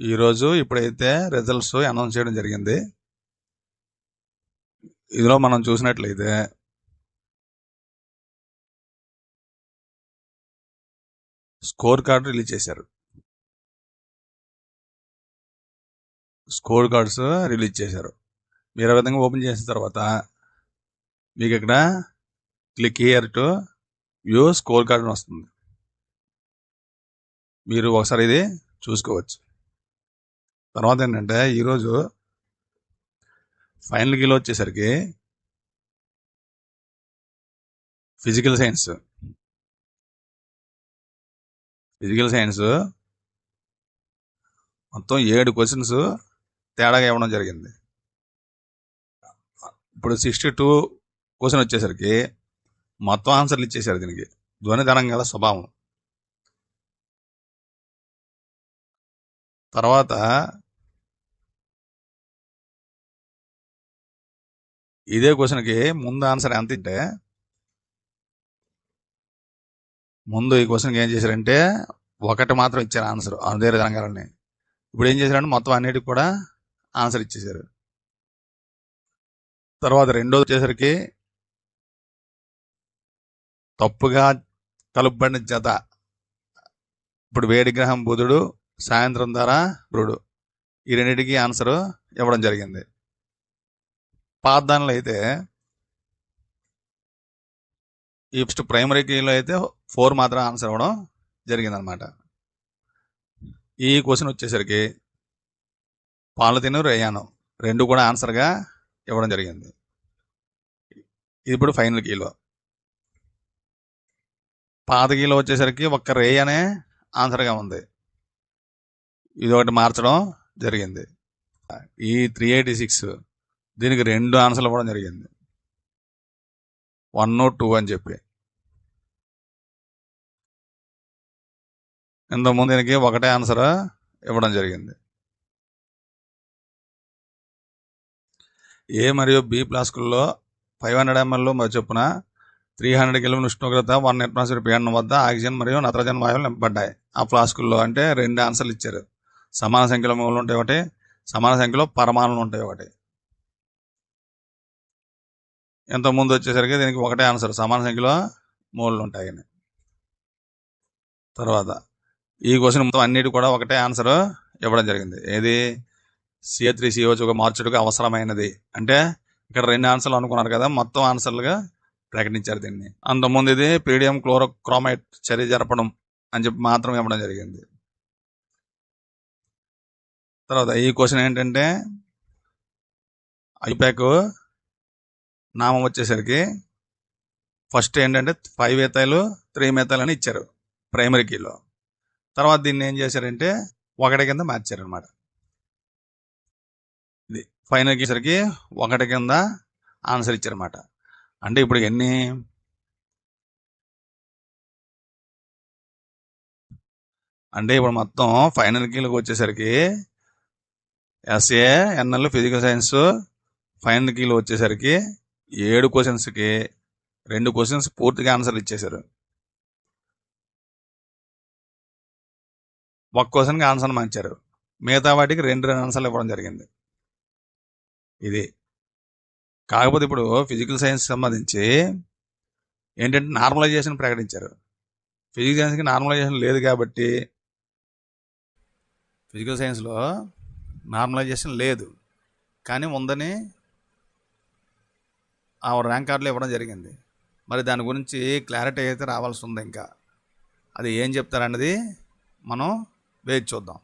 ఈరోజు ఇప్పుడైతే results announce చేయడం జరిగింది. ఇందులో మనం చూసినట్లయితే స్కోర్ కార్డు రిలీజ్ చేశారు. స్కోర్ కార్డ్స్ రిలీజ్ చేశారు. మీరు ఆ విధంగా ఓపెన్ చేసిన తర్వాత మీకు ఇక్కడ click here to view score card అని వస్తుంది. మీరు ఒకసారి ఇది చూసుకోవచ్చు. తర్వాత ఏంటంటే ఈరోజు ఫైనల్ కీలో వచ్చేసరికి ఫిజికల్ సైన్స్ మొత్తం 7 క్వశ్చన్స్ తేడాగా ఇవ్వడం జరిగింది. ఇప్పుడు 62 క్వశ్చన్ వచ్చేసరికి మొత్తం ఆన్సర్లు ఇచ్చేసారు. దీనికి ధ్వని తరంగాల స్వభావం. తర్వాత ఇదే క్వశ్చన్కి ముందు ఆన్సర్ ఎంత అంటే ముందు ఈ క్వశ్చన్కి ఏం చేశారంటే ఒకటి మాత్రం ఇచ్చారు ఆన్సర్ అదే తరంగాలని. ఇప్పుడు ఏం చేశారంటే మొత్తం అన్నిటికి కూడా ఆన్సర్ ఇచ్చేశారు. తర్వాత రెండోది వచ్చేసరికి తప్పుగా కలుపబడిన జత. ఇప్పుడు వేడి గ్రహం బుధుడు, సాయంత్రం ధర గురుడు, ఈ రెండింటికి ఆన్సర్ ఇవ్వడం జరిగింది. పాఠదానంలో అయితే ఈ ఫస్ట్ ప్రైమరీ కీలో అయితే 4 మాత్రం ఆన్సర్ ఇవ్వడం జరిగిందనమాట. ఈ క్వశ్చన్ వచ్చేసరికి పాలతీను రేయాను 2 కూడా ఆన్సర్గా ఇవ్వడం జరిగింది. ఇది ఇప్పుడు ఫైనల్ కీలో. పాత కీలో వచ్చేసరికి ఒక్క రేయనే ఆన్సర్గా ఉంది. ఇది ఒకటి మార్చడం జరిగింది. ఈ 386 దీనికి 2 ఆన్సర్లు ఇవ్వడం జరిగింది, 1, 2 అని చెప్పి. ఇంతకుముందు దీనికి ఒకటే ఆన్సర్ ఇవ్వడం జరిగింది. ఏ మరియు బి ఫ్లాస్కుల్లో 500 ml మరి చొప్పున 300 కెల్విన్ ఉష్ణోగ్రత 1 అట్మాస్ఫియర్ పీడనం వద్ద ఆక్సిజన్ మరియు నత్రజన్ వాయువులు నింపబడ్డాయి. ఆ ఫ్లాస్కుల్లో అంటే 2 ఆన్సర్లు ఇచ్చారు. సమాన సంఖ్యలో మూలలు ఉంటాయి ఒకటి, సమాన సంఖ్యలో పరమాణులు ఉంటాయి ఒకటి. ఇంతకుముందు వచ్చేసరికి దీనికి ఒకటే ఆన్సర్, సమాన సంఖ్యలో మూలలు ఉంటాయని. తర్వాత ఈ క్వశ్చన్ మొత్తం అన్నిటి కూడా ఒకటే ఆన్సర్ ఇవ్వడం జరిగింది. ఏది CH3COగా మార్చుటకు అవసరమైనది అంటే ఇక్కడ 2 ఆన్సర్లు అనుకున్నారు కదా, మొత్తం ఆన్సర్లుగా ప్రకటించారు దీన్ని. అంతకుముందు ఇది పీడియం క్లోరోక్రోమైట్ చర్య జరపడం అని చెప్పి మాత్రం ఇవ్వడం జరిగింది. తర్వాత ఈ క్వశ్చన్ ఏంటంటే ఐపాక్ నామం వచ్చేసరికి ఫస్ట్ ఏంటంటే 5 ethyl 3 methyl అని ఇచ్చారు ప్రైమరీ కీలో. తర్వాత దీన్ని ఏం చేశారంటే 1 కింద మార్చారు అనమాట. ఇది ఫైనల్ కీసరికి 1 కింద ఆన్సర్ ఇచ్చారన్నమాట. అంటే ఇప్పుడు ఎన్ని అంటే ఇప్పుడు మొత్తం ఫైనల్ కీలకు వచ్చేసరికి SANL ఫిజికల్ సైన్స్ ఫైనల్ కీలో వచ్చేసరికి 7 క్వశ్చన్స్కి 2 క్వశ్చన్స్ పూర్తిగా ఆన్సర్లు ఇచ్చేశారు. ఒక క్వశ్చన్కి ఆన్సర్ మార్చారు. మిగతా వాటికి 2 ఆన్సర్లు ఇవ్వడం జరిగింది. ఇది కాకపోతే ఇప్పుడు ఫిజికల్ సైన్స్ సంబంధించి ఏంటంటే నార్మలైజేషన్ ప్రకటించారు. ఫిజికల్ సైన్స్కి నార్మలైజేషన్ లేదు కాబట్టి ఫిజికల్ సైన్స్లో నార్మలైజేషన్ లేదు, కానీ ఉందని ఆ ర్యాంక్ కార్డులో ఇవ్వడం జరిగింది. మరి దాని గురించి క్లారిటీ అయితే రావాల్సి ఉంది. ఇంకా అది ఏం చెప్తారన్నది మనం వేచి చూద్దాం.